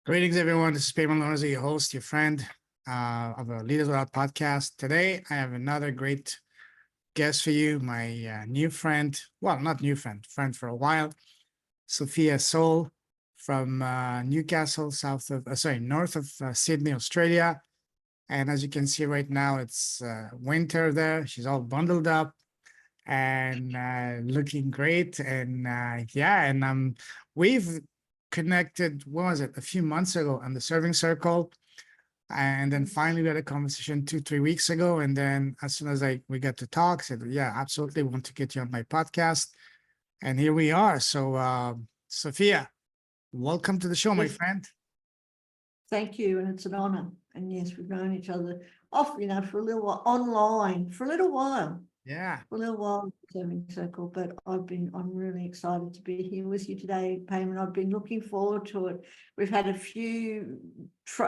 Greetings, everyone. This is Payman Lorenzo, your host, your friend of a Leaders Without podcast. Today, I have another great guest for you, my new friend. Well, not new friend for a while, Sophia Soul from Newcastle, north of Sydney, Australia. And as you can see right now, it's winter there. She's all bundled up and looking great. And we've connected, what was it, a few months ago on the serving circle. And then finally we had a conversation 2-3 weeks ago. And then as soon as we got to talk, I said, yeah, absolutely want to get you on my podcast. And here we are. So Sophia, welcome to the show, my Yes, friend. thank you, and it's an honor. And yes, we've known each other off, for a little while, online, for a little while, Yeah, serving circle. But I'm really excited to be here with you today, Payman. I've been looking forward to it. We've had a few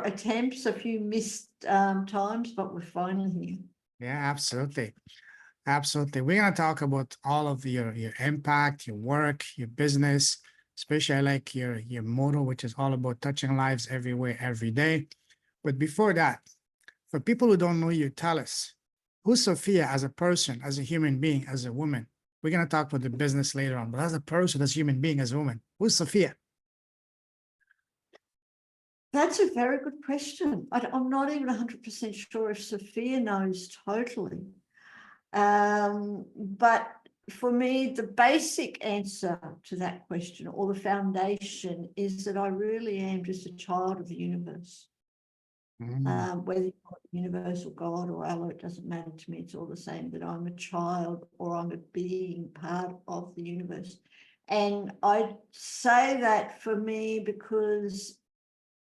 attempts, a few missed times, but we're finally here. yeah, absolutely. Absolutely. We're going to talk about all of your impact, your work, your business, especially I like your motto, which is all about touching lives everywhere, every day. But before that, for people who don't know you, tell us, who's Sophia as a person, as a human being, as a woman? We're going to talk about the business later on, but as a person, as a human being, as a woman, who's Sophia? That's a very good question. I'm not even 100% sure if Sophia knows totally. But for me, the basic answer to that question, or the foundation, is that I really am just a child of the universe. Whether you call it universe or God or Allah, it doesn't matter to me. It's all the same, that I'm a child or I'm a being, part of the universe. And I say that for me because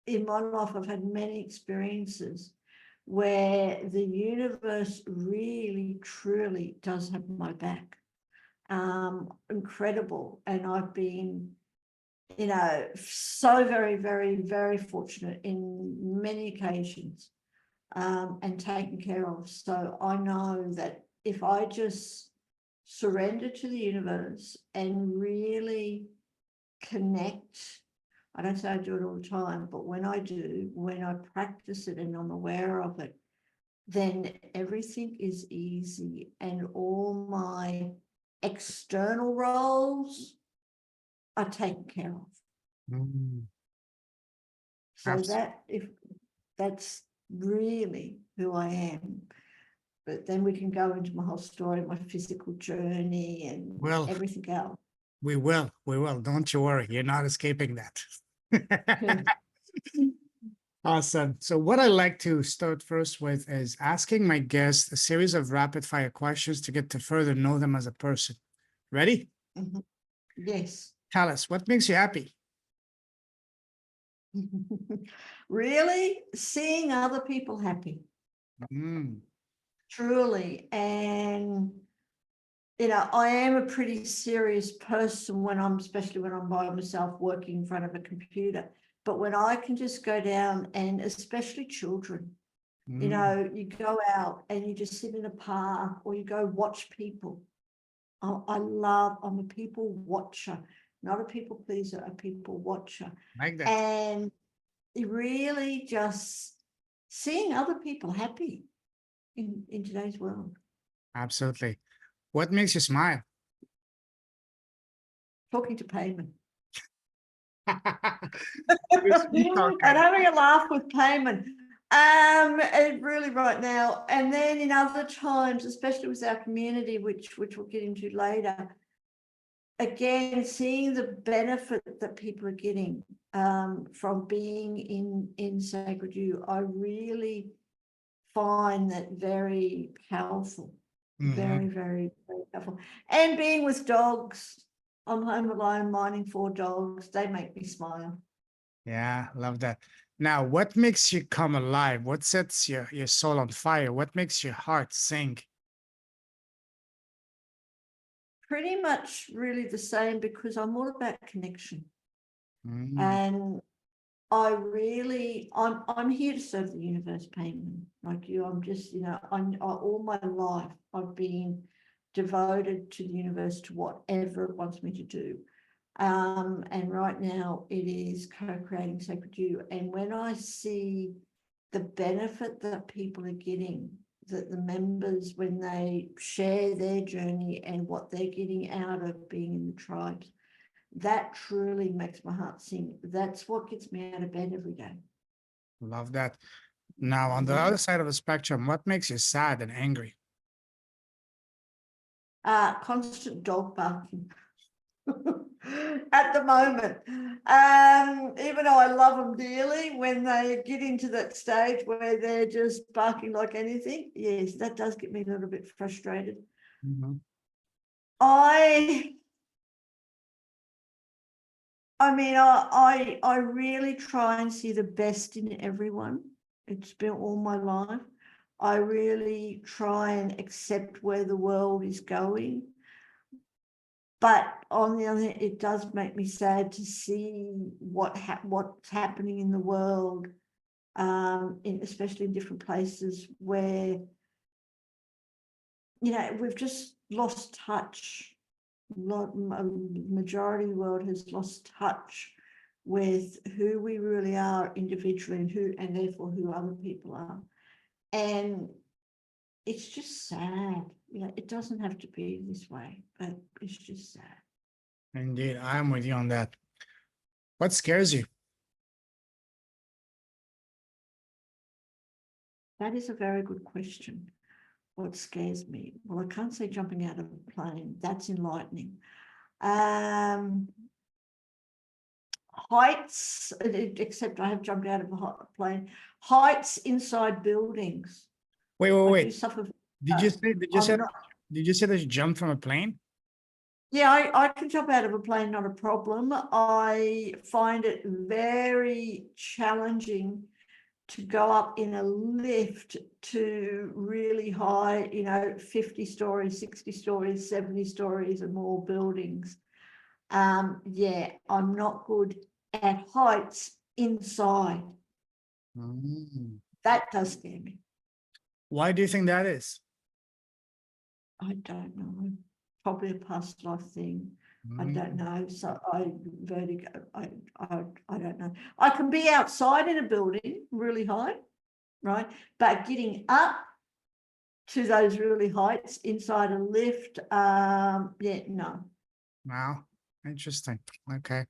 in my life I've had many experiences where the universe really, truly does have my back. Incredible. And I've been, so very, very, very fortunate in many occasions, and taken care of. So I know that if I just surrender to the universe and really connect, I don't say I do it all the time, but when I do, when I practice it and I'm aware of it, then everything is easy, and all my external roles are taken care of. So Absolutely. that's really who I am. But then we can go into my whole story, my physical journey and Well, everything else. we will. Don't you worry. You're not escaping that. Awesome. So what I like to start first with is asking my guests a series of rapid fire questions to get to further know them as a person. Ready? Mhm. Yes. Tell us, what makes you happy? Really seeing other people happy, Mm, truly. And I am a pretty serious person especially when I'm by myself working in front of a computer. But when I can just go down, and especially children, mm. you go out and you just sit in a park or you go watch people. I'm a people watcher, not a people pleaser, a people watcher. Like that. And really just seeing other people happy in today's world. Absolutely. What makes you smile? Talking to Payman. You're a sweet And talker. having a laugh with Payman. And really right now. And then in other times, especially with our community, which we'll get into later, again, seeing the benefit that people are getting from being in Sacred You, I really find that very powerful. Very, Mhm. very, very powerful. And being with dogs, I'm home alone minding 4 dogs. They make me smile. Yeah, love that. Now, what makes you come alive? What sets your soul on fire? What makes your heart sing? Pretty much really the same, because I'm all about connection. Mm, And I'm here to serve the universe, Payman. Like you, I'm just, all my life I've been devoted to the universe, to whatever it wants me to do. And right now it is co-creating Sacred You. And when I see the benefit that people are getting, that the members, when they share their journey and what they're getting out of being in the tribes, that truly makes my heart sing. That's what gets me out of bed every day. Love that. Now, on the other side of the spectrum, what makes you sad and angry? Constant dog barking. At the moment, even though I love them dearly, when they get into that stage where they're just barking like anything, yes, that does get me a little bit frustrated. Mm-hmm. I mean, I really try and see the best in everyone. It's been all my life. I really try and accept where the world is going. But on the other hand, it does make me sad to see what's happening in the world, especially in different places where, we've just lost touch. Majority of the world has lost touch with who we really are individually and therefore who other people are. And it's just sad. It doesn't have to be this way, but it's just sad. Indeed, I'm with you on that. What scares you? That is a very good question. What scares me? Well, I can't say jumping out of a plane. That's enlightening. Heights, except I have jumped out of a plane. Heights inside buildings. Wait. I do suffer. Did you say that you jumped from a plane? Yeah, I can jump out of a plane, not a problem. I find it very challenging to go up in a lift to really high, 50 stories, 60 stories, 70 stories and more buildings. Yeah, I'm not good at heights inside. That does scare me. Why do you think that is? I don't know. Probably a past life thing. I don't know. So vertigo. I don't know. I can be outside in a building really high, right? But getting up to those really heights inside a lift, yeah, no. Wow, interesting. Okay.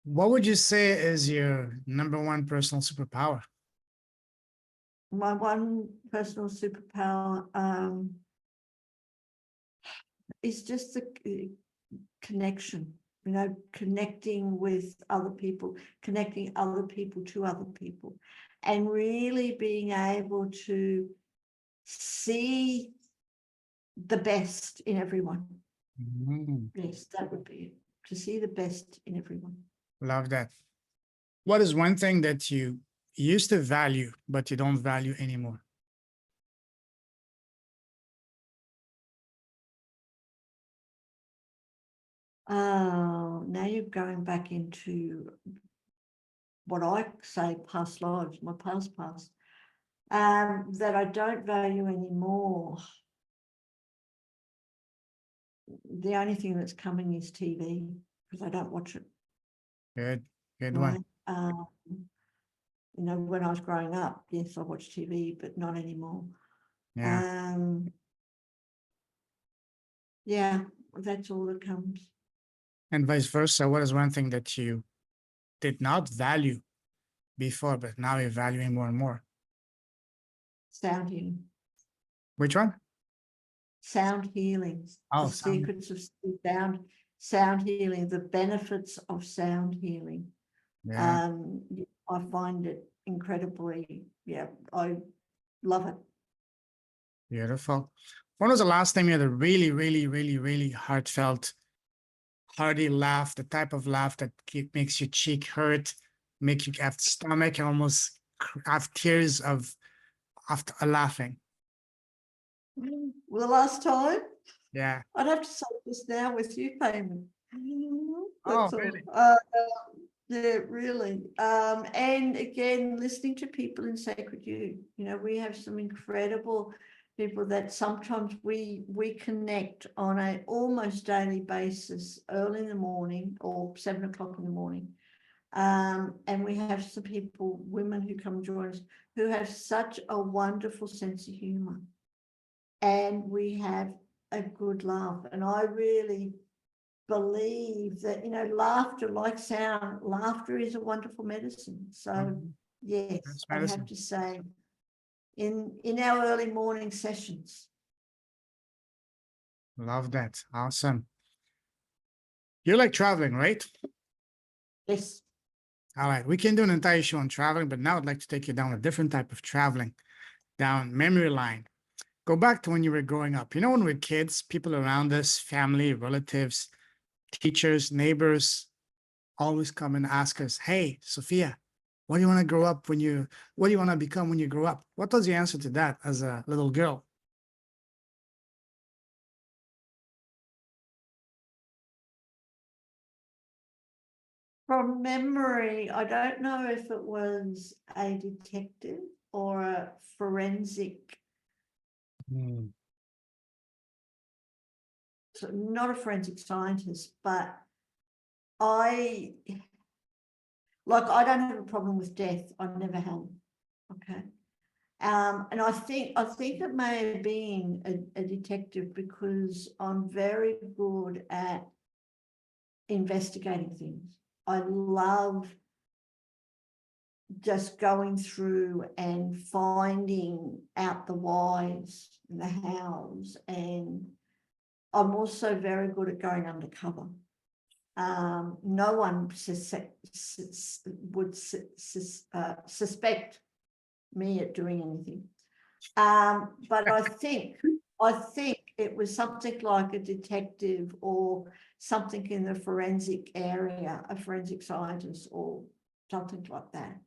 What would you say is your number one personal superpower? My one personal superpower is just the connection, connecting with other people, connecting other people to other people, and really being able to see the best in everyone. Yes, that would be it. To see the best in everyone. Love that. What is one thing that you used to value, but you don't value anymore? Oh, now you're going back into what I say past lives, my past, that I don't value anymore. The only thing that's coming is TV because I don't watch it. Good Right. one. When I was growing up, yes, I watched TV, but not anymore. Yeah. Yeah, that's all that comes. And vice versa. What is one thing that you did not value before, but now you're valuing more and more? Sound healing. Which one? Sound healing. Oh, the secrets of sound healing, the benefits of sound healing. yeah. I find it incredibly, I love it. Beautiful. When was the last time you had a really, really, really, really heartfelt, hearty laugh, the type of laugh that makes your cheek hurt, make you have stomach and almost have tears of after laughing? Well, the last time, Yeah. I'd have to say this now with you, Payman. Oh, That's all. really? Yeah, really. And again, listening to people in Sacred You, we have some incredible people that sometimes we connect on a almost daily basis, early in the morning or 7 o'clock in the morning. And we have some people, women who come join us, who have such a wonderful sense of humor. And we have a good laugh. And I really believe that, you know, laughter, like sound, laughter is a wonderful medicine. So yes, I have to say, in our early morning sessions. Love that. Awesome. You like traveling, right? Yes. All right. We can do an entire show on traveling, but now I'd like to take you down a different type of traveling, down memory line. Go back to when you were growing up. You know, when we were kids, people around us, family, relatives, teachers, neighbors, always come and ask us, hey, Sophia, what do you want to grow up when you, what do you want to become when you grow up? What was the answer to that as a little girl? From memory, I don't know if it was a detective or a forensic, so not a forensic scientist, but I don't have a problem with death. I never have. Okay. And I think it may have been a detective because I'm very good at investigating things. I love just going through and finding out the whys and the hows, and I'm also very good at going undercover. No one would suspect me at doing anything. But I think it was something like a detective or something in the forensic area, a forensic scientist or something like that.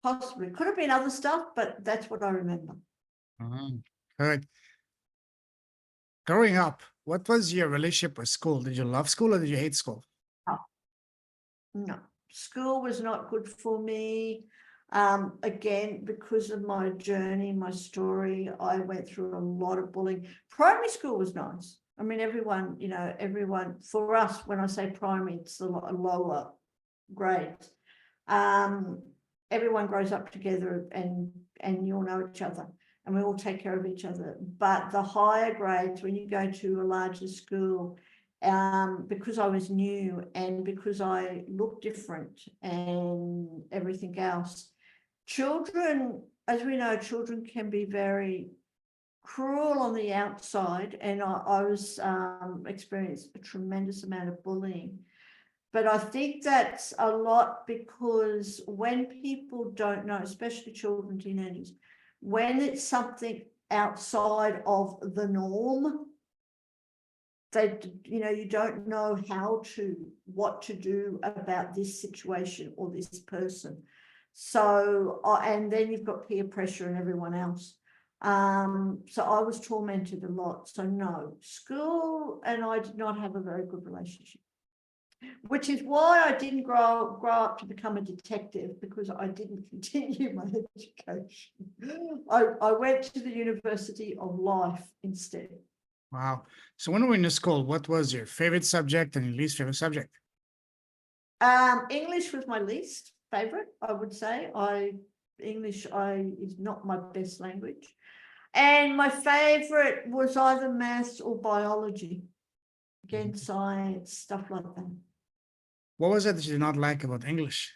Possibly could have been other stuff, but that's what I remember. Good. Growing up, what was your relationship with school? Did you love school or did you hate school? No, school was not good for me. Again, because of my journey, my story, I went through a lot of bullying. Primary school was nice. I mean, everyone, you know, everyone, for us, when I say primary, it's a lower grades. Everyone grows up together and you all know each other and we all take care of each other. But the higher grades, when you go to a larger school, because I was new and because I looked different and everything else, children, as we know, children can be very cruel on the outside, and I was experienced a tremendous amount of bullying. But I think that's a lot because when people don't know, especially children, teenagers, when it's something outside of the norm, they, you know, you don't know what to do about this situation or this person. So, and then you've got peer pressure and everyone else. So I was tormented a lot. So no, school and I did not have a very good relationship, which is why I didn't grow up to become a detective, because I didn't continue my education. I went to the University of Life instead. Wow. So when we were in the school, what was your favorite subject and your least favorite subject? English was my least favorite, I would say. English is not my best language. And my favorite was either maths or biology. Again, science, stuff like that. What was it that you did not like about English?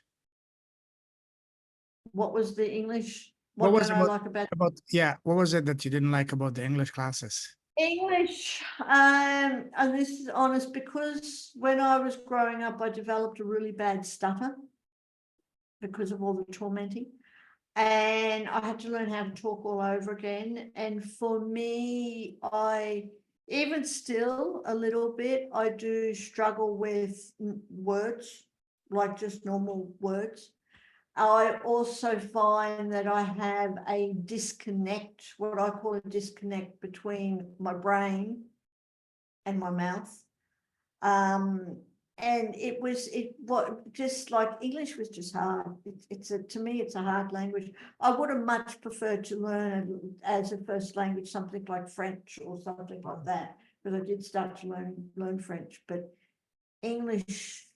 What was the English? What was I like about what was it that you didn't like about the English classes? English? And this is honest, because when I was growing up, I developed a really bad stutter because of all the tormenting. And I had to learn how to talk all over again. And for me, even still a little bit, I do struggle with words, like just normal words. I also find that I have a disconnect, what I call a disconnect between my brain and my mouth. it was just like English was just hard. To me, it's a hard language. I would have much preferred to learn as a first language something like French or something like that, because I did start to learn French, but English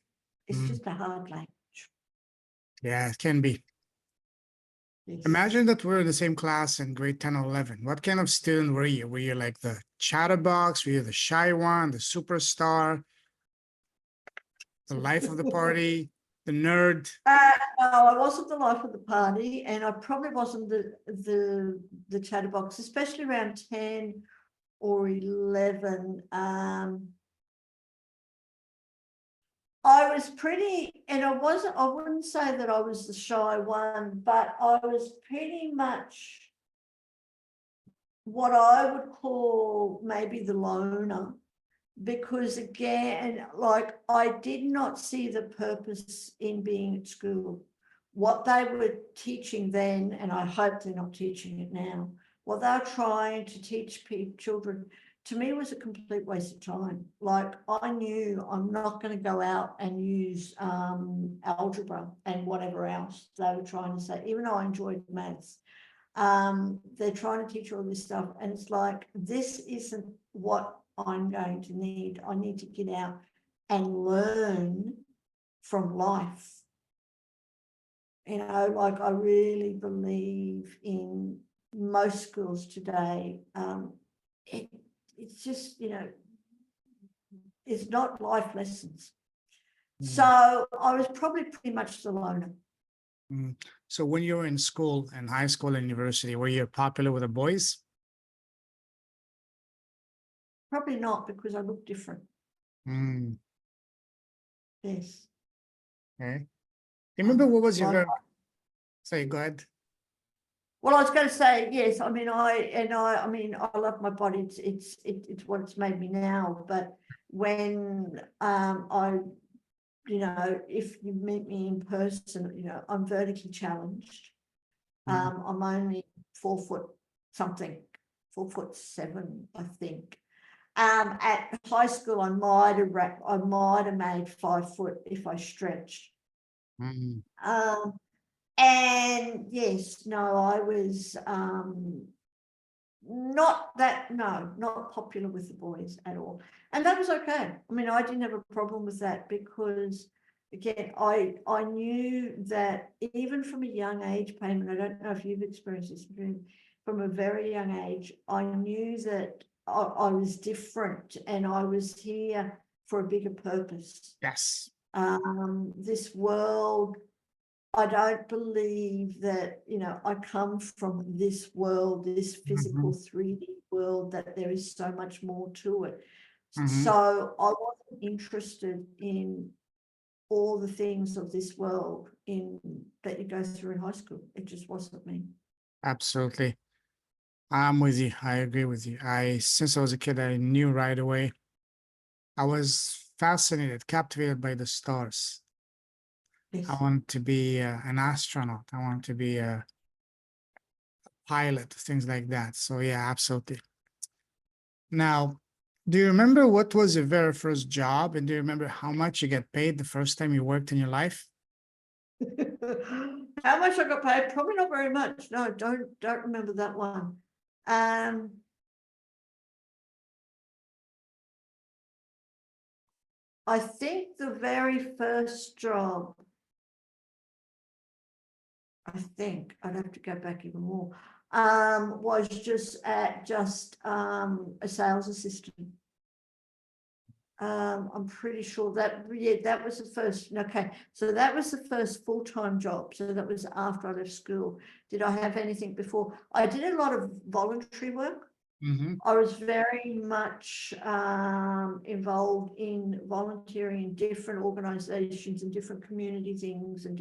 is just a hard language. Yeah, it can be. Yes. Imagine that we're in the same class in grade 10 or 11. What kind of student were you? Were you like the chatterbox? Were you the shy one, the superstar, the life of the party, the nerd? No, I wasn't the life of the party, and I probably wasn't the chatterbox, especially around 10 or 11. I was pretty, and I wouldn't say that I was the shy one, but I was pretty much what I would call maybe the loner, because again, like, I did not see the purpose in being at school. What they were teaching then, and I hope they're not teaching it now, what they're trying to teach children, to me, was a complete waste of time. Like, I knew I'm not going to go out and use algebra and whatever else they were trying to say, even though I enjoyed maths. They're trying to teach all this stuff, and it's like, this isn't what I'm going to need. I need to get out and learn from life. You know, like, I really believe in most schools today. It's just, you know, it's not life lessons. So I was probably pretty much the loner. So when you were in school, in high school and university, were you popular with the boys? Probably not, because I look different. Yes. Okay. Remember what was your say? Go ahead. Well, I was going to say, yes. I mean, I love my body. It's what it's made me now. But when you know, if you meet me in person, you know, I'm vertically challenged. I'm only 4 foot something, 4'7", I think. At high school, I might have made 5 foot if I stretched. And yes, no, I was not popular with the boys at all. And that was okay. I mean, I didn't have a problem with that, because again, I knew that even from a young age, Payman, I don't know if you've experienced this, from a very young age, I knew that I was different, and I was here for a bigger purpose. Yes. This world, I don't believe that, you know, I come from this world, this physical 3D world, that there is so much more to it. So I wasn't interested in all the things of this world that you go through in high school. It just wasn't me. Absolutely. I'm with you. I agree with you. Since I was a kid, I knew right away. I was fascinated, captivated by the stars. Yes. I wanted to be an astronaut. I wanted to be a pilot, things like that. So yeah, absolutely. Now, do you remember what was your very first job? And do you remember how much you get paid the first time you worked in your life? How much I got paid? Probably not very much. No, don't remember that one. I think the very first job, I think I'd have to go back even more, was just a sales assistant. I'm pretty sure that, yeah, that was the first. Okay, so that was the first full-time job. So that was after I left school. Did I have anything before? I did a lot of voluntary work. I was very much involved in volunteering in different organizations and different community things and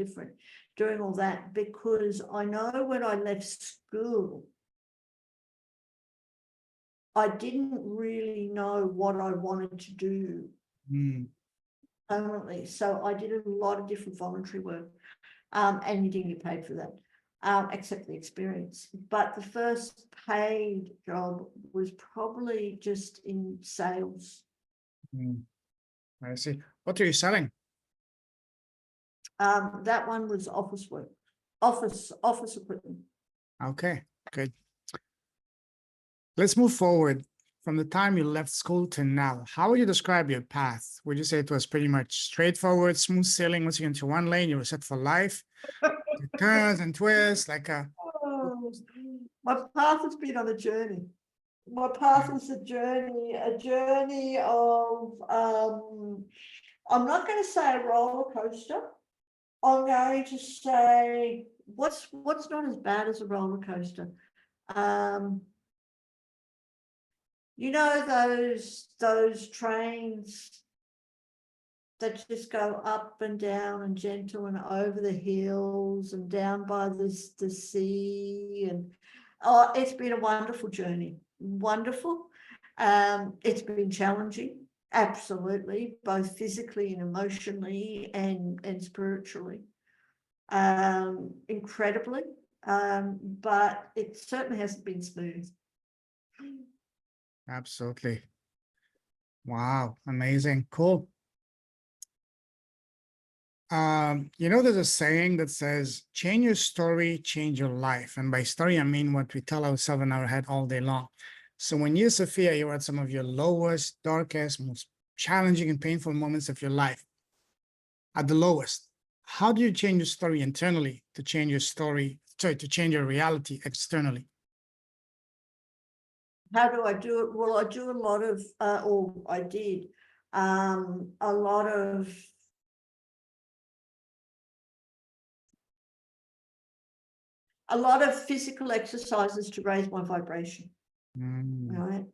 doing all that, because I know when I left school, I didn't really know what I wanted to do permanently. So I did a lot of different voluntary work, and you didn't get paid for that. Except the experience. But the first paid job was probably just in sales. I see. What are you selling? That one was office work, office equipment. Okay, good. Let's move forward. From the time you left school to now, how would you describe your path? Would you say it was pretty much straightforward, smooth sailing? Once you get into one lane, you were set for life? It turns and twists like a... Oh, my path has been on a journey. My path is a journey of, I'm not going to say a roller coaster. I'm going to say what's not as bad as a roller coaster. You know, those trains that just go up and down and gentle and over the hills and down by the sea, and oh, it's been a wonderful journey. Wonderful. It's been challenging, absolutely, both physically and emotionally and spiritually. Incredibly. But it certainly hasn't been smooth. Absolutely. Wow, amazing, cool. There's a saying that says, change your story, change your life. And by story, I mean what we tell ourselves in our head all day long. So when you, Sophia, you were at some of your lowest, darkest, most challenging and painful moments of your life, at the lowest, how do you change your story internally to change your story, to change your reality externally? How do I do it? Well, I do a lot of, or I did, a lot of physical exercises to raise my vibration. Right.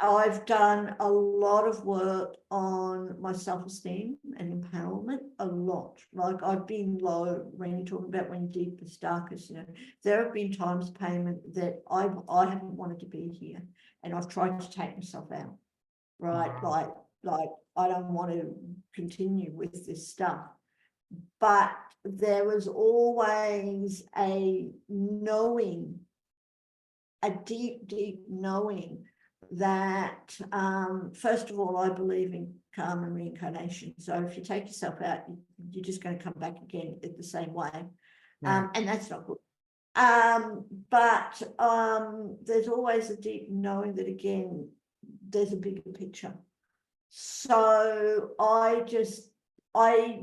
I've done a lot of work on my self-esteem and empowerment, a lot. Like I've been low when you're talking about when deepest, darkest, there have been times, payment, that I haven't wanted to be here, and I've tried to take myself out. Right. Wow. Like I don't want to continue with this stuff. But there was always a knowing, a deep, deep knowing that, first of all, I believe in karma and reincarnation. So if you take yourself out, you're just going to come back again in the same way. Right. And that's not good. But there's always a deep knowing that, again, there's a bigger picture. So I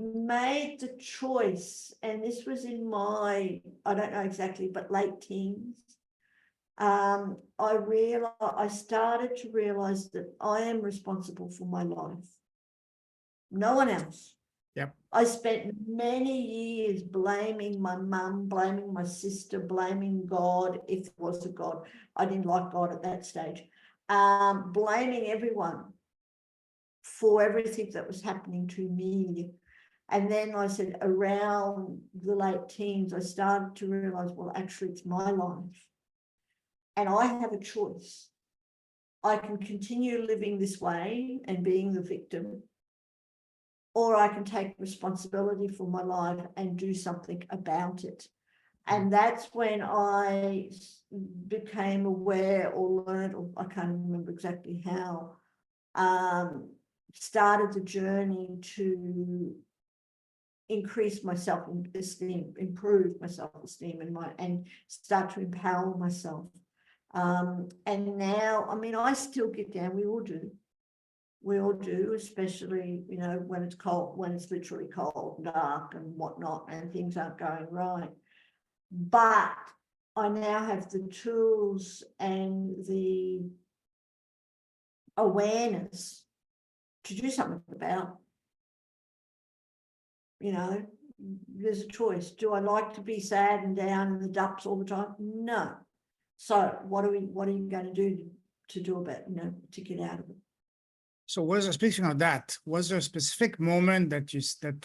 made the choice, and this was in my, I don't know exactly, but late teens. I started to realize that I am responsible for my life. No one else. Yep. I spent many years blaming my mum, blaming my sister, blaming God, if there was a God. I didn't like God at that stage. Blaming everyone for everything that was happening to me. And then I said, around the late teens, I started to realize, well, actually, it's my life. And I have a choice. I can continue living this way and being the victim, or I can take responsibility for my life and do something about it. And that's when I became aware or learned, or I can't remember exactly how, started the journey to increase my self-esteem, improve my self-esteem and start to empower myself. And now, I mean, I still get down, we all do, especially, when it's cold, when it's literally cold and dark and whatnot, and things aren't going right. But I now have the tools and the awareness to do something about. There's a choice. Do I like to be sad and down in the dumps all the time? No. So what are you going to do to do about, to get out of it? So speaking of that, was there a specific moment that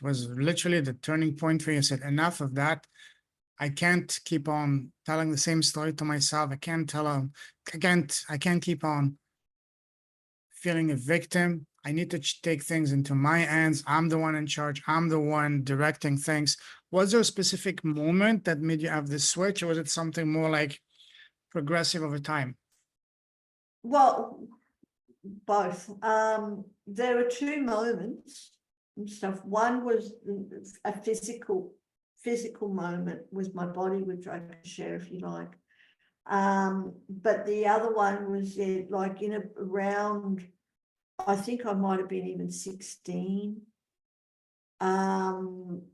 was literally the turning point where you said, enough of that? I can't keep on telling the same story to myself. I can't keep on feeling a victim. I need to take things into my hands. I'm the one in charge. I'm the one directing things. Was there a specific moment that made you have this switch, or was it something more like progressive over time? Well, both. There were two moments. stuff. One was a physical moment with my body, which I can share if you like. But the other one was like around, I think I might have been even 16,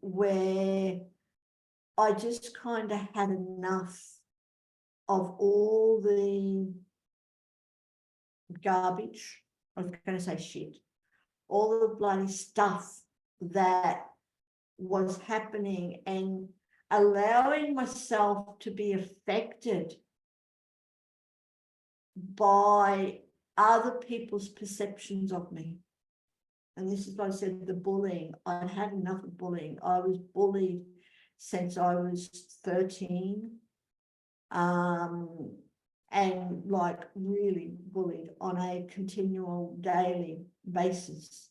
where I just kind of had enough of all the garbage. I was going to say shit. All the bloody stuff that was happening, and allowing myself to be affected by other people's perceptions of me. And this is why I said the bullying. I'd had enough of bullying. I was bullied since I was 13. And like really bullied on a continual daily basis.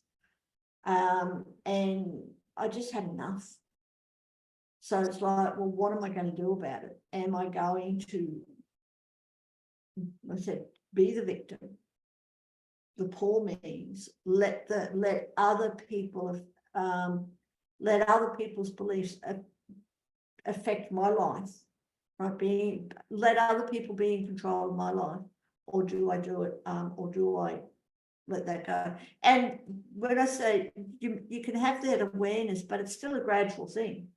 And I just had enough. So it's like, well, what am I going to do about it? Am I going to, I said, be the victim, the poor me's, let other people, let other people's beliefs affect my life, right? Let other people be in control of my life, or do I do it, or do I let that go? And when I say you can have that awareness, but it's still a gradual thing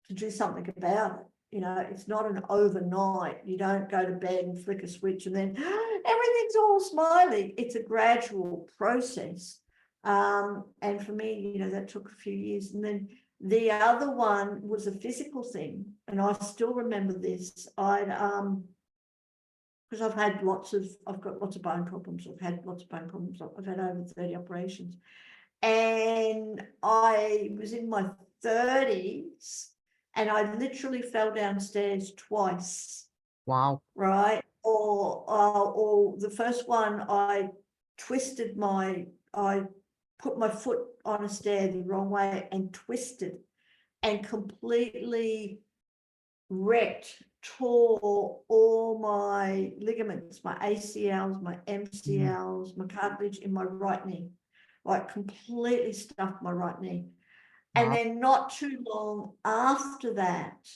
to do something about it. It's not an overnight. You don't go to bed and flick a switch and then everything's all smiley. It's a gradual process. And for me, that took a few years. And then the other one was a physical thing. And I still remember this. Because I've got lots of bone problems. I've had lots of bone problems. I've had over 30 operations. And I was in my 30s. And I literally fell downstairs twice. Wow. Right. Or the first one, I put my foot on a stair the wrong way and twisted and completely tore all my ligaments, my ACLs, my MCLs, my cartilage in my right knee, like completely stuffed my right knee. And then not too long after that,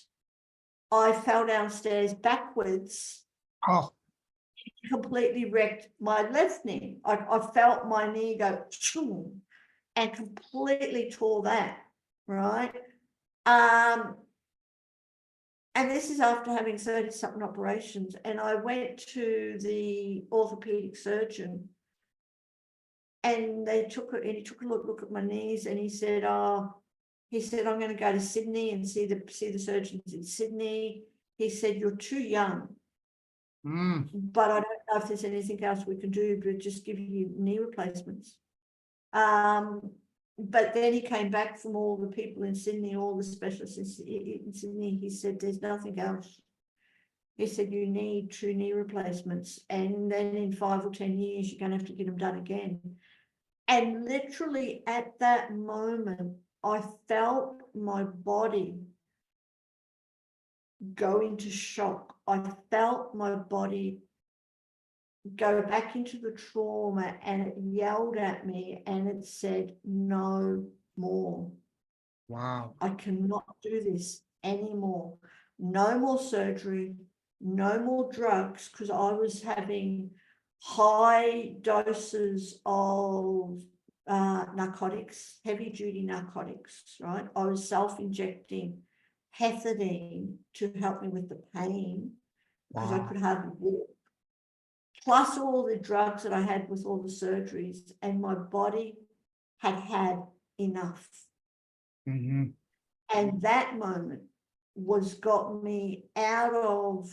I fell downstairs backwards. Oh. Completely wrecked my left knee. I felt my knee go choom, and completely tore that, right? And this is after having 30-something operations. And I went to the orthopedic surgeon, and he took a look at my knees, and he said, I'm going to go to Sydney and see the surgeons in Sydney. He said, you're too young, but I don't know if there's anything else we can do, but just give you knee replacements. But then he came back from all the people in Sydney, all the specialists in Sydney. He said, there's nothing else. He said, you need 2 knee replacements. And then in 5 or 10 years, you're going to have to get them done again. And literally at that moment, I felt my body go into shock. I felt my body go back into the trauma, and it yelled at me and it said, no more. Wow. I cannot do this anymore. No more surgery, no more drugs, because I was having high doses of narcotics, heavy duty narcotics, right? I was self-injecting Hearty to help me with the pain because I could hardly walk. Plus all the drugs that I had with all the surgeries, and my body had had enough. Mm-hmm. And that moment got me out of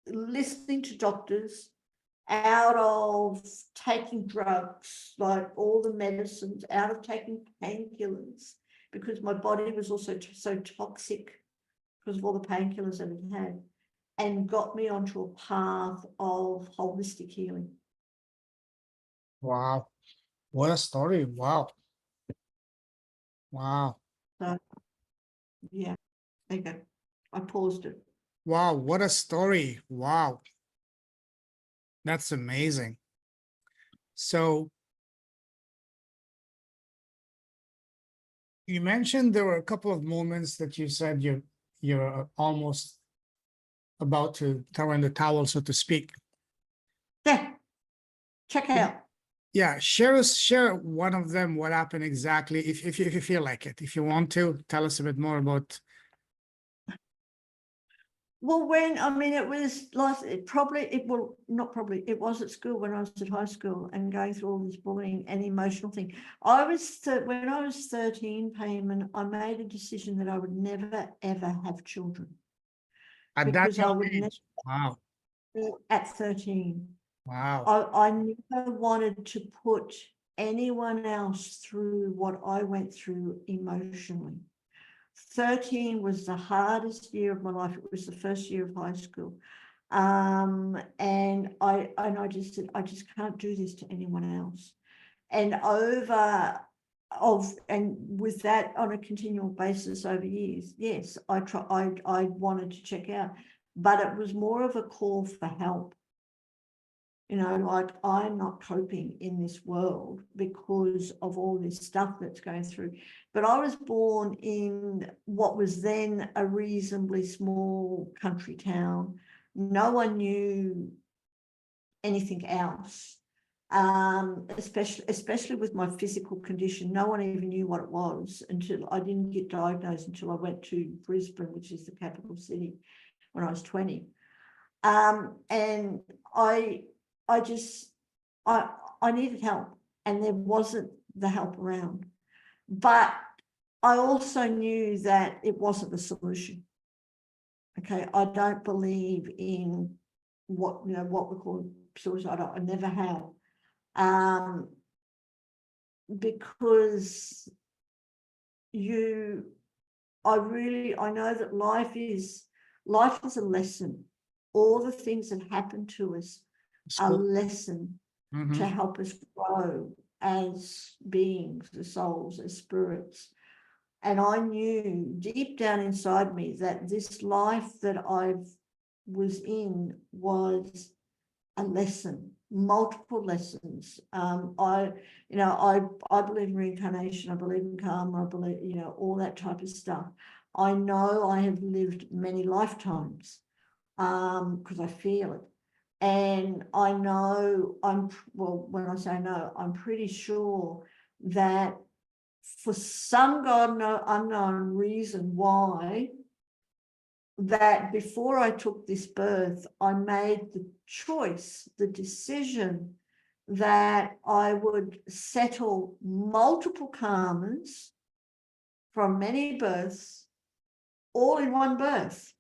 listening to doctors, out of taking drugs, like all the medicines, out of taking painkillers, because my body was also so toxic because of all the painkillers that it had, and got me onto a path of holistic healing. Wow. What a story. Wow. Wow. So, yeah, there you go. I paused it. Wow. What a story. Wow. That's amazing. So You mentioned there were a couple of moments that you said you're almost about to throw in the towel, so to speak. Yeah, check out. Yeah, share one of them. What happened exactly? If you feel like it, if you want to tell us a bit more about. Well, it was like it was at school when I was at high school and going through all this bullying and emotional thing. When I was 13, Payman, I made a decision that I would never ever have children At that because I young would never, age. Wow. at 13, Wow. I never wanted to put anyone else through what I went through emotionally. 13 was the hardest year of my life. It was the first year of high school. And I just said, I just can't do this to anyone else. And with that on a continual basis over years, yes, I wanted to check out, but it was more of a call for help. Like I'm not coping in this world because of all this stuff that's going through. But I was born in what was then a reasonably small country town. No one knew anything else, especially with my physical condition. No one even knew what it was until I didn't get diagnosed until I went to Brisbane, which is the capital city, when I was 20. And I needed help, and there wasn't the help around. But I also knew that it wasn't the solution. Okay, I don't believe in what we call suicide. I never have, because I know that life is a lesson. All the things that happen to us are a lesson to help us grow as beings, as souls, as spirits. And I knew deep down inside me that this life that I was in was a lesson, multiple lessons. I believe in reincarnation, I believe in karma, I believe, all that type of stuff. I know I have lived many lifetimes, because I feel it. And I know when I say no, I'm pretty sure that for some unknown reason why, that before I took this birth, I made the choice, the decision that I would settle multiple karmas from many births, all in one birth.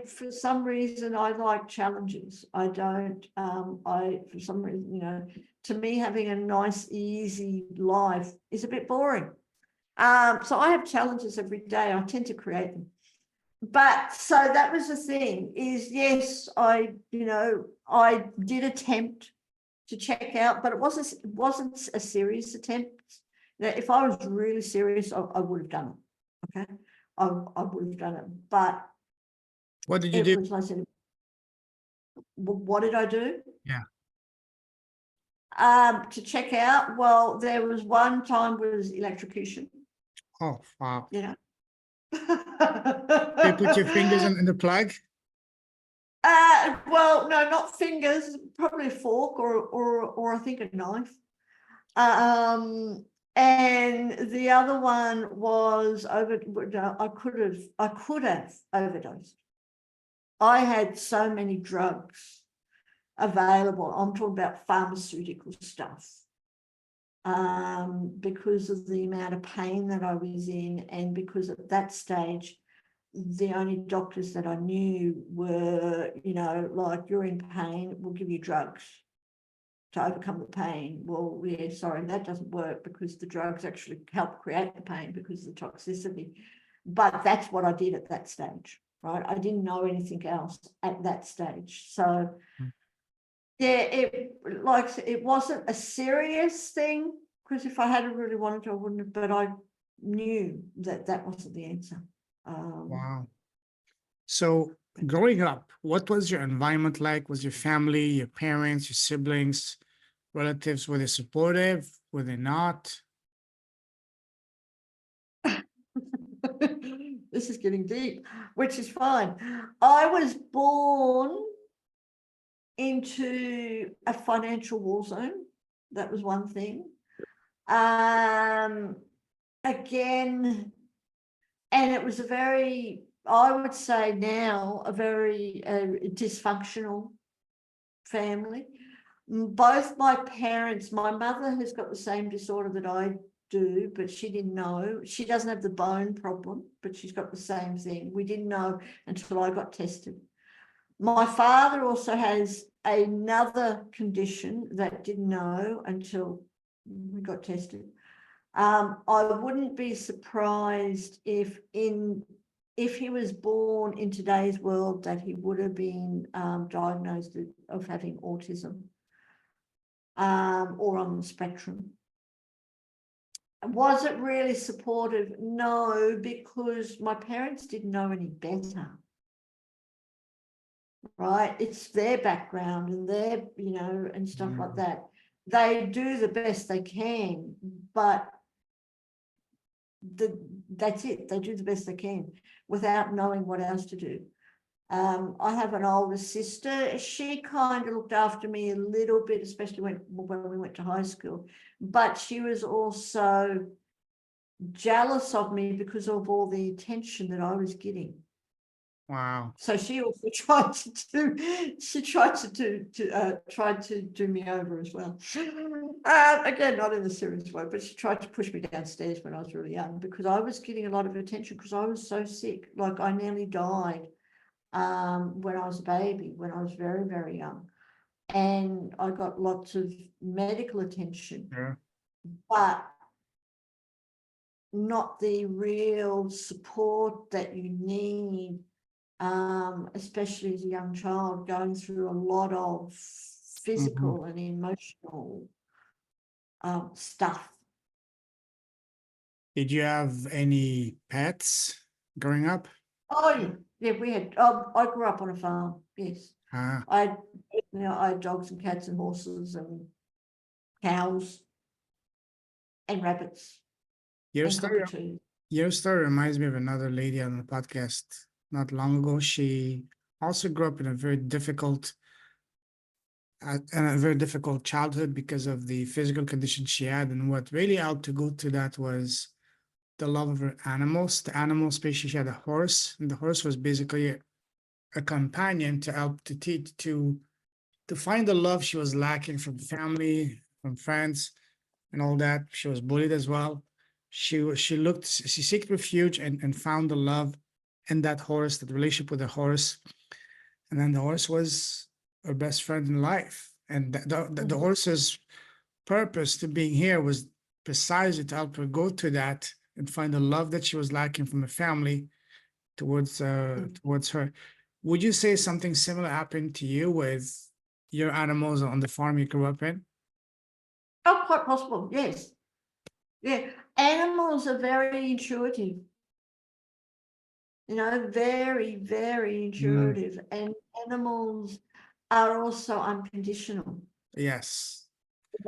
For some reason, I like challenges. I don't, for some reason, to me, having a nice, easy life is a bit boring. So I have challenges every day. I tend to create them. But so that was the thing is, yes, I did attempt to check out, but it wasn't a serious attempt. If I was really serious, I would have done it. Okay. I would have done it, but what did you do? I said, what did I do? Yeah. To check out, well, there was one time was electrocution. Oh, wow. They put your fingers in the plug? Well, no, not fingers, probably a fork or I think a knife. And the other one was I could have overdosed. I had so many drugs available. I'm talking about pharmaceutical stuff. Because of the amount of pain that I was in, and because at that stage, the only doctors that I knew were, like, you're in pain, we'll give you drugs to overcome the pain. Well, yeah, sorry, that doesn't work because the drugs actually help create the pain because of the toxicity. But that's what I did at that stage, right? I didn't know anything else at that stage. So yeah, it wasn't a serious thing, because if I had really wanted to, I wouldn't have, but I knew that wasn't the answer. Wow. So growing up, what was your environment like? Was your family, your parents, your siblings, relatives, were they supportive? Were they not? This is getting deep, which is fine. I was born into a financial war zone. That was one thing. Again, and it was a very, I would say now, a very dysfunctional family. Both my parents, my mother has got the same disorder that I do, but she didn't know. She doesn't have the bone problem, but she's got the same thing. We didn't know until I got tested. My father also has another condition that didn't know until we got tested. I wouldn't be surprised if he was born in today's world that he would have been diagnosed of having autism or on the spectrum. Was it really supportive? No, because my parents didn't know any better. Right? It's their background and their, and stuff like that. They do the best they can, but that's it. They do the best they can without knowing what else to do. I have an older sister. She kind of looked after me a little bit, especially when we went to high school, but she was also jealous of me because of all the attention that I was getting. Wow. So she also tried to do me over as well. Again, not in a serious way, but she tried to push me downstairs when I was really young because I was getting a lot of attention because I was so sick. Like I nearly died when I was a baby, when I was very, very young. And I got lots of medical attention, but not the real support that you need. Especially as a young child going through a lot of physical and emotional stuff. Did you have any pets growing up? Oh, yeah, we had, I grew up on a farm, yes. I had dogs and cats and horses and cows and rabbits and cockatoos. Your story reminds me of another lady on the podcast not long ago. She also grew up in a very difficult childhood because of the physical condition she had. And what really helped to go to that was the love of her animals. The animal species, she had a horse, and the horse was basically a companion to help to teach to find the love she was lacking from family, from friends, and all that. She was bullied as well. She seeked refuge and found the love in that horse, that relationship with the horse. And then the horse was her best friend in life. And the horse's purpose to being here was precisely to help her go to that and find the love that she was lacking from her family towards her. Would you say something similar happened to you with your animals on the farm you grew up in? Oh, quite possible, yes. Yeah, animals are very intuitive. Very, very intuitive. And animals are also unconditional. Yes.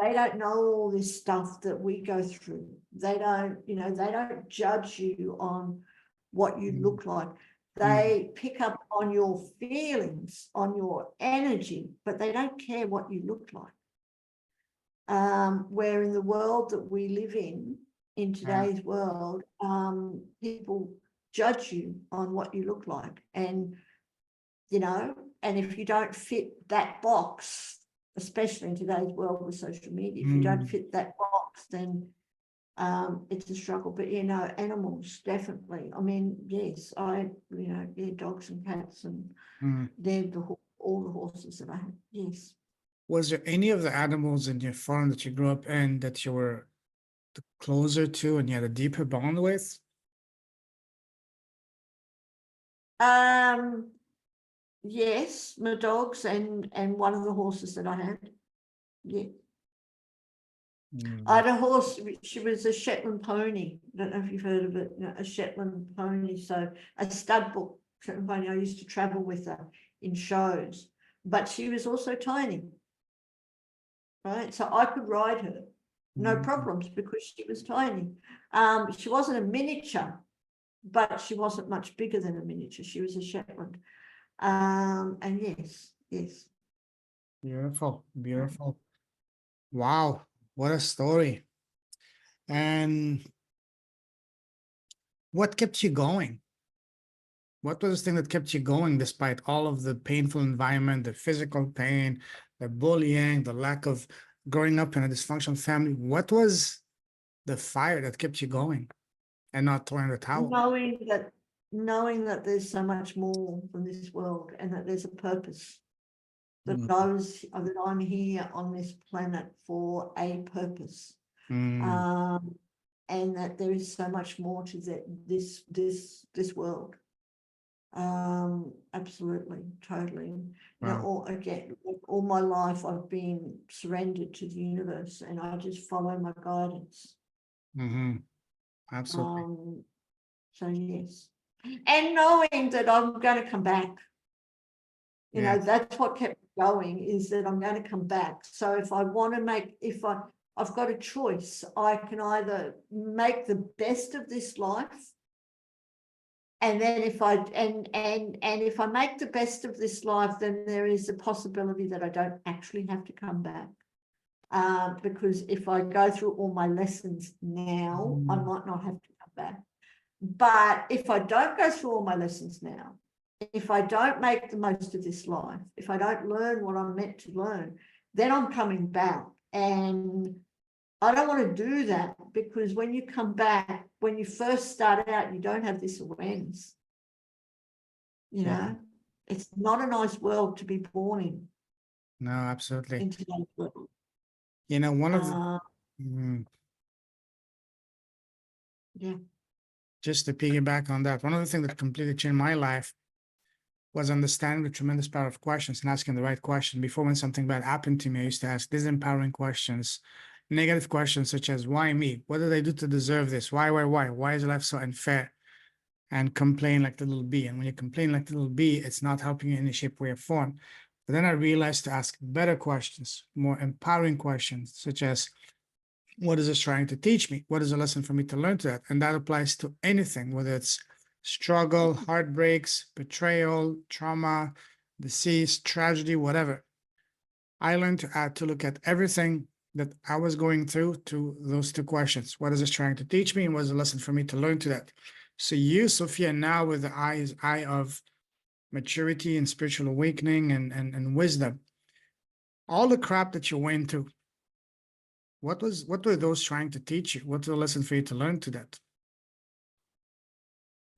They don't know all this stuff that we go through. They don't judge you on what you look like. They pick up on your feelings, on your energy, but they don't care what you look like. Where in the world that we live in today's world, people judge you on what you look like. And, and if you don't fit that box, especially in today's world with social media, if you don't fit that box, then it's a struggle. But animals definitely. I mean, yes, dogs and cats, and they're all the horses that I have. Yes. Was there any of the animals in your farm that you grew up in that you were closer to and you had a deeper bond with? Yes, my dogs and one of the horses that I had. Yeah. I had a horse. She was a Shetland pony. I don't know if you've heard of it. A Shetland pony. So a stud book Shetland pony. I used to travel with her in shows, but she was also tiny. Right, so I could ride her, no problems, because she was tiny. She wasn't a miniature, but she wasn't much bigger than a miniature. She was a Shetland. And yes. Beautiful, beautiful. Wow, what a story. And what kept you going? What was the thing that kept you going despite all of the painful environment, the physical pain, the bullying, the lack of growing up in a dysfunctional family? What was the fire that kept you going and not throwing the towel? Knowing that there's so much more than this world, and that there's a purpose. That Mm. I'm here on this planet for a purpose. Mm. And that there is so much more to this world. Absolutely, totally. You know, all my life I've been surrendered to the universe, and I just follow my guidance. Absolutely. So yes, and knowing that I'm going to come back. You know, that's what kept me going, is that I'm going to come back. So if I want to I've got a choice. I can either make the best of this life, and then if I make the best of this life, then there is a possibility that I don't actually have to come back. Because if I go through all my lessons now, I might not have to come back. But if I don't go through all my lessons now, if I don't make the most of this life, if I don't learn what I'm meant to learn, then I'm coming back. And I don't want to do that, because when you come back, when you first start out, you don't have this awareness. You know, it's not a nice world to be born in. No, absolutely. In today's world. You know, one of the just to piggyback on that, one of the things that completely changed my life was understanding the tremendous power of questions and asking the right question. Before, when something bad happened to me, I used to ask disempowering questions, negative questions such as, why me? What did I do to deserve this? Why? Why is life so unfair? And complain like the little bee. And when you complain like the little bee, it's not helping you in any shape, way, or form. But then I realized to ask better questions, more empowering questions, such as, what is this trying to teach me? What is a lesson for me to learn to that? And that applies to anything, whether it's struggle, heartbreaks, betrayal, trauma, disease, tragedy, whatever. I learned to look at everything that I was going through to those two questions. What is this trying to teach me? And what is a lesson for me to learn to that? So you, Sophia, now with the eye of maturity and spiritual awakening and wisdom, all the crap that you went through, what were those trying to teach you? What's the lesson for you to learn to that?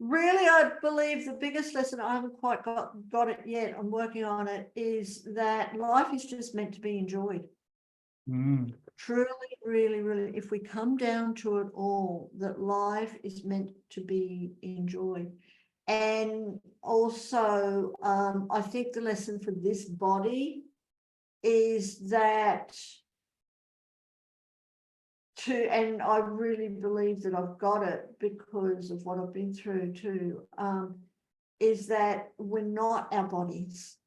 Really, I believe the biggest lesson, I haven't quite got it yet, I'm working on it, is that life is just meant to be enjoyed. Truly, really, really, if we come down to it all, that life is meant to be enjoyed. And also, I think the lesson for this body is that and I really believe that I've got it because of what I've been through too, is that we're not our bodies.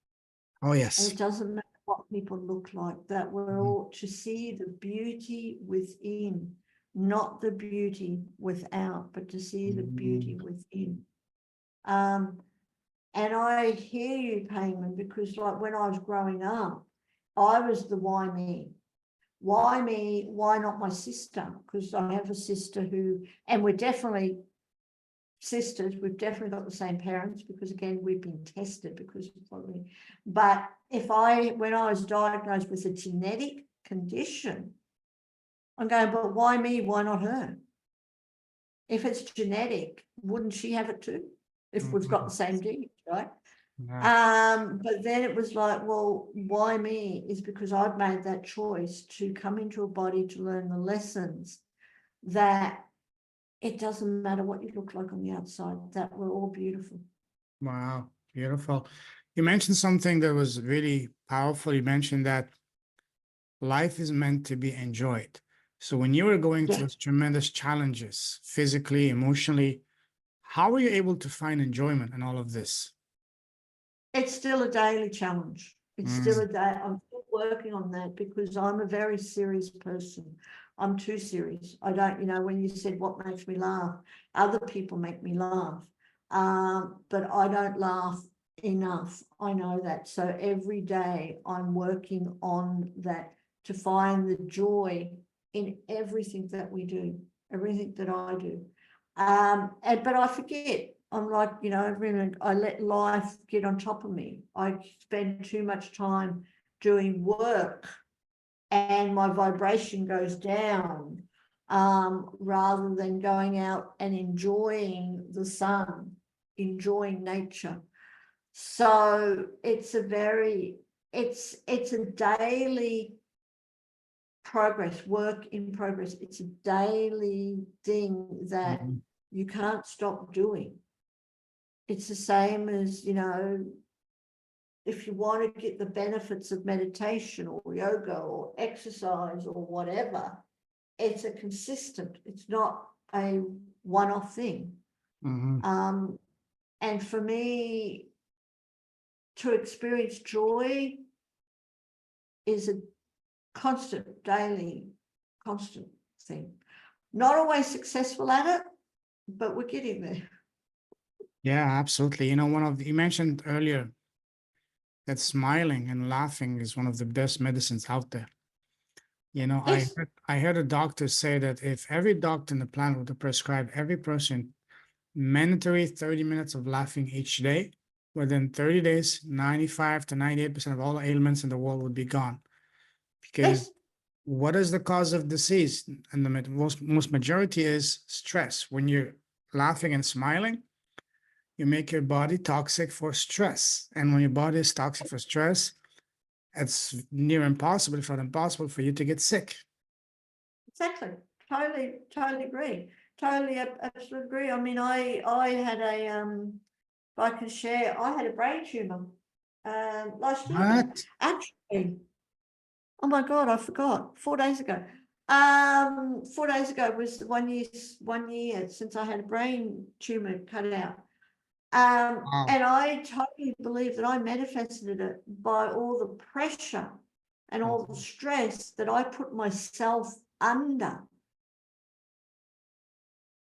Oh, yes. And it doesn't matter what people look like, that we're all to see the beauty within, not the beauty without, but to see the beauty within. And I hear you, Payman, because like when I was growing up, I was the why me. Why me? Why not my sister? Because I have a sister who, and we're definitely sisters. We've definitely got the same parents, because again, we've been tested because of following. But when I was diagnosed with a genetic condition, I'm going, but why me? Why not her? If it's genetic, wouldn't she have it too? If we've got the same genes, right? But then it was like, well, why me? Is because I've made that choice to come into a body to learn the lessons that it doesn't matter what you look like on the outside, that we're all beautiful. Wow, beautiful. You mentioned something that was really powerful. You mentioned that life is meant to be enjoyed. So when you were going through those tremendous challenges, physically, emotionally, how were you able to find enjoyment in all of this? It's still a daily challenge. It's still a day. I'm still working on that, because I'm a very serious person. I'm too serious. I don't, when you said what makes me laugh, other people make me laugh. But I don't laugh enough. I know that. So every day I'm working on that to find the joy in everything that we do, everything that I do. But I forget. I'm like, I let life get on top of me. I spend too much time doing work and my vibration goes down, rather than going out and enjoying the sun, enjoying nature. So it's a daily progress, work in progress. It's a daily thing that you can't stop doing. It's the same as, if you want to get the benefits of meditation or yoga or exercise or whatever, it's a consistent, it's not a one-off thing. And for me, to experience joy is a constant, daily, constant thing. Not always successful at it, but we're getting there. Yeah, absolutely. You mentioned earlier that smiling and laughing is one of the best medicines out there. Yes. I heard a doctor say that if every doctor in the planet were to prescribe every person mandatory 30 minutes of laughing each day, within 30 days, 95 to 98% of all ailments in the world would be gone. Because Yes. what is the cause of disease? And the most majority is stress. When you're laughing and smiling, you make your body toxic for stress. And when your body is toxic for stress, it's near impossible, if not impossible, for you to get sick. Exactly. Totally agree. Totally, absolutely agree. I mean, I had if I can share, I had a brain tumor last year. What? Actually, oh my God, I forgot. 4 days ago. 4 days ago was 1 year since I had a brain tumor cut out. Wow. And I totally believe that I manifested it by all the pressure and all the stress that I put myself under,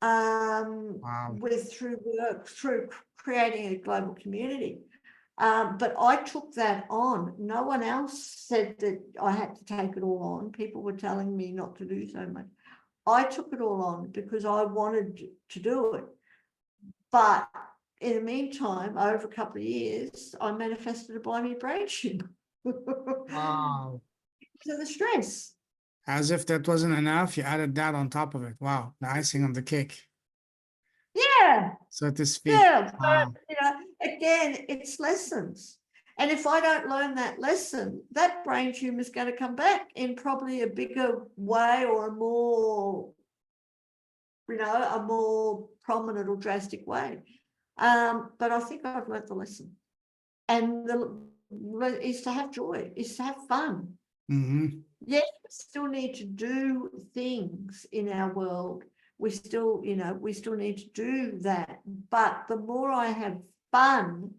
Wow. through work, through creating a global community. But I took that on. No one else said that I had to take it all on. People were telling me not to do so much. I took it all on because I wanted to do it. But in the meantime, over a couple of years, I manifested a blind brain tumor. Wow. Because of the stress. As if that wasn't enough, you added that on top of it. Wow. The icing on the cake, Yeah. so to speak. Yeah. Wow. But, again, it's lessons. And if I don't learn that lesson, that brain tumor is going to come back in probably a bigger way or a more, a more prominent or drastic way. But I think I've learned the lesson. And is to have joy, is to have fun. Yes, we still need to do things in our world. We still need to do that. But the more I have fun,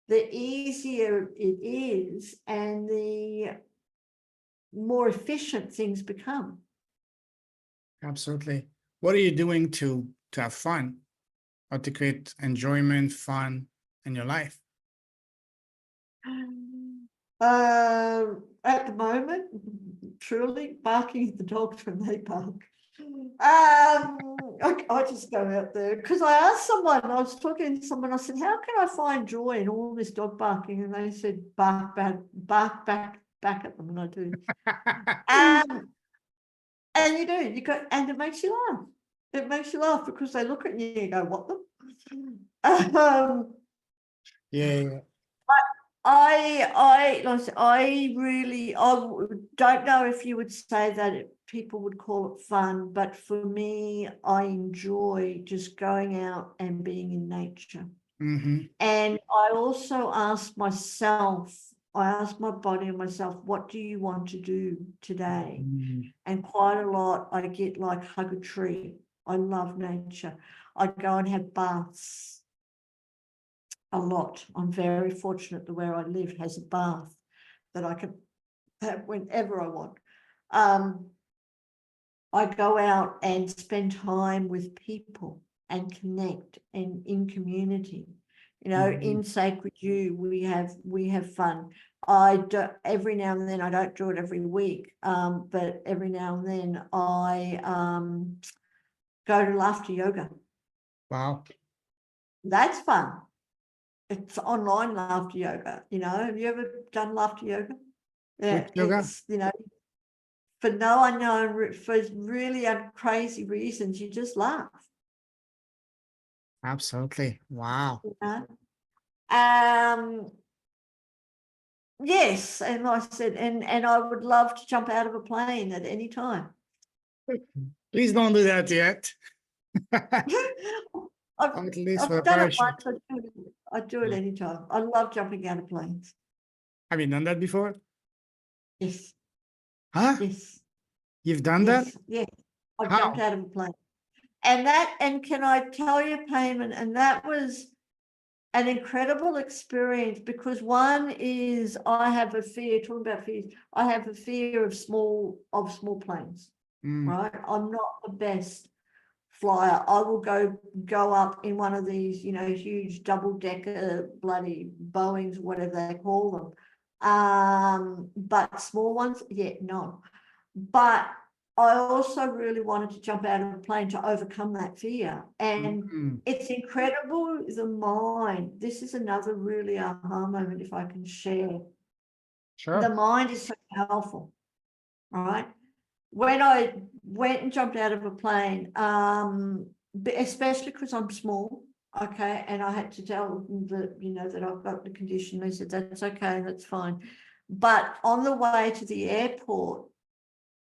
the easier it is and the more efficient things become. Absolutely. What are you doing to have fun or to create enjoyment, fun in your life? At the moment, truly barking at the dogs when they bark. I just go out there because I asked someone, I was talking to someone, I said, how can I find joy in all this dog barking? And they said, bark back at them, and I do. And you do, and it makes you laugh. It makes you laugh because they look at you and go, what the? Yeah. I don't know if you would say that people would call it fun, but for me, I enjoy just going out and being in nature. And I also ask my body and myself, what do you want to do today? And quite a lot, I get like hug a tree. I love nature. I go and have baths. A lot. I'm very fortunate that where I live has a bath that I can have whenever I want. I go out and spend time with people and connect and in community. You know, in Sacred You, we have fun. I do every now and then. I don't do it every week, but every now and then I go to laughter yoga. Wow. That's fun. It's online laughter yoga. You know, have you ever done laughter yoga? Yeah, Which yoga? it's, you know, for no unknown, for really crazy reasons, you just laugh. Absolutely. Wow. You know? Yes, and like I said, and I would love to jump out of a plane at any time. Please don't do that yet. I've, At least I've for a done it parachute. once. I do it anytime. I love jumping out of planes. Have you done that before? Yes, Huh? yes, You've done that? yes, yes. I've How? jumped out of a plane. And can I tell you, Payman, and that was an incredible experience, because one is I have a fear, talking about fears, I have a fear of small planes, right? I'm not the best flyer. I will go up in one of these, you know, huge double-decker bloody Boeings, whatever they call them. But small ones, yeah, no. But I also really wanted to jump out of a plane to overcome that fear. And it's incredible, the mind. This is another really aha moment, if I can share. Sure. The mind is so powerful, right? When I went and jumped out of a plane, especially because I'm small, okay, and I had to tell them that, you know, that I've got the condition. They said, that's okay, that's fine. But on the way to the airport,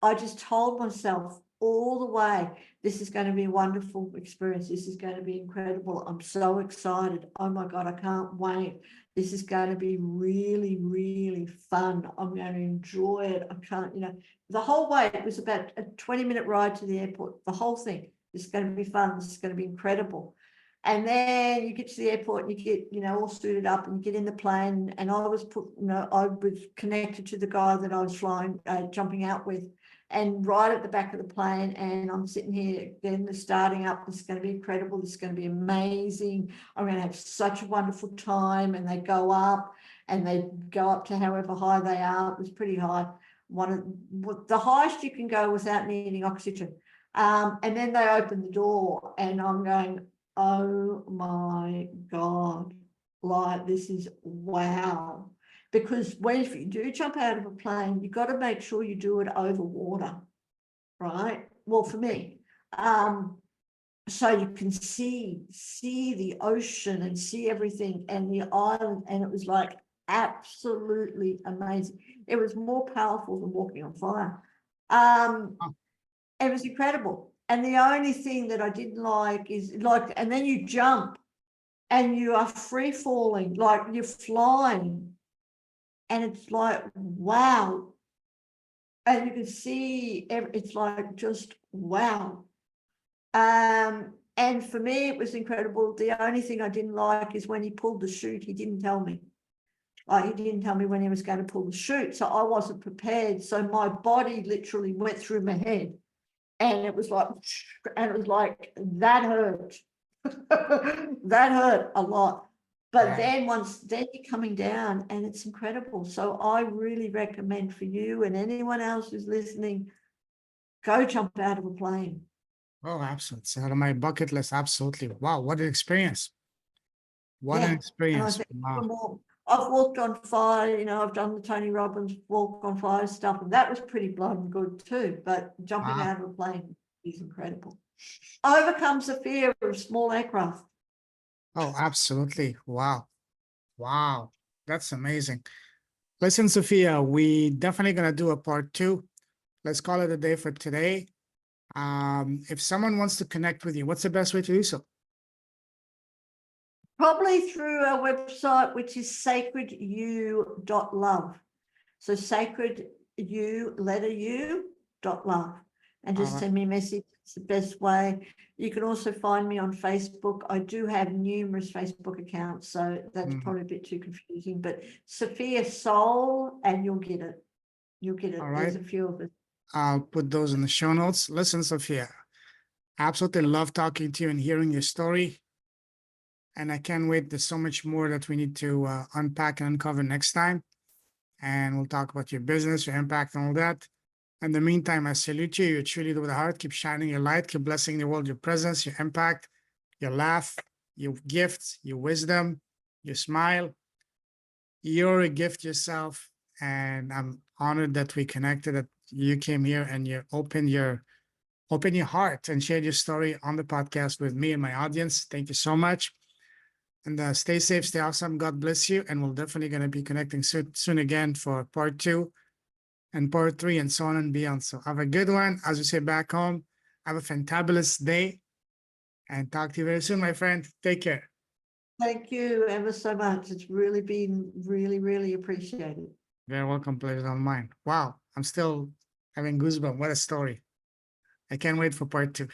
I just told myself all the way, this is going to be a wonderful experience. This is going to be incredible. I'm so excited. Oh my God, I can't wait. This is going to be really, really fun. I'm going to enjoy it. I can't, you know, the whole way, it was about a 20-minute ride to the airport. The whole thing, this is going to be fun. This is going to be incredible. And then you get to the airport and you get, you know, all suited up and you get in the plane. And I was I was connected to the guy that I was flying, jumping out with. And right at the back of the plane, and I'm sitting here, then they're starting up. This is going to be incredible. This is going to be amazing. I'm going to have such a wonderful time. And they go up to however high they are. It was pretty high. The highest you can go without needing oxygen. And then they open the door, and I'm going, oh my God, like, this is wow. Because if you do jump out of a plane, you've got to make sure you do it over water, right? Well, for me, so you can see the ocean and see everything and the island, and it was like absolutely amazing. It was more powerful than walking on fire. It was incredible. And the only thing that I didn't like is, like, and then you jump and you are free falling, like you're flying. And it's like, wow. And you can see, it's like, just wow. And for me, it was incredible. The only thing I didn't like is when he pulled the chute, he didn't tell me. Like, he didn't tell me when he was going to pull the chute. So I wasn't prepared. So my body literally went through my head. And it was like, that hurt. That hurt a lot. But then you're coming down, and it's incredible. So I really recommend for you and anyone else who's listening, go jump out of a plane. Oh, absolutely. It's out of my bucket list. Absolutely. Wow, what an experience. What an experience. Wow. I've walked on fire, you know, I've done the Tony Robbins walk on fire stuff, and that was pretty bloody good too. But jumping out of a plane is incredible. Overcomes the fear of small aircraft. Oh, absolutely. Wow. Wow. That's amazing. Listen, Sophia, we definitely going to do a part 2. Let's call it a day for today. If someone wants to connect with you, what's the best way to do so? Probably through our website, which is sacredu.love. So sacredu.love. And just send me a message. It's the best way. You can also find me on Facebook. I do have numerous Facebook accounts, so that's probably a bit too confusing. But Sophia Soul, and you'll get it. You'll get it. All right. There's a few of us. I'll put those in the show notes. Listen, Sophia, absolutely love talking to you and hearing your story. And I can't wait. There's so much more that we need to unpack and uncover next time. And we'll talk about your business, your impact, and all that. In the meantime, I salute you. You're truly with a heart. Keep shining your light. Keep blessing the world, your presence, your impact, your laugh, your gifts, your wisdom, your smile. You're a gift yourself. And I'm honored that we connected, that you came here and you opened your heart and shared your story on the podcast with me and my audience. Thank you so much. And stay safe, stay awesome. God bless you. And we're definitely going to be connecting soon again for part 2 and part 3 and so on and beyond. So have a good one. As we say back home, have a fantabulous day and talk to you very soon, my friend. Take care. Thank you ever so much. It's really been really appreciated. Very welcome, pleasure on mine. Wow, I'm still having goosebumps. What a story. I can't wait for part 2.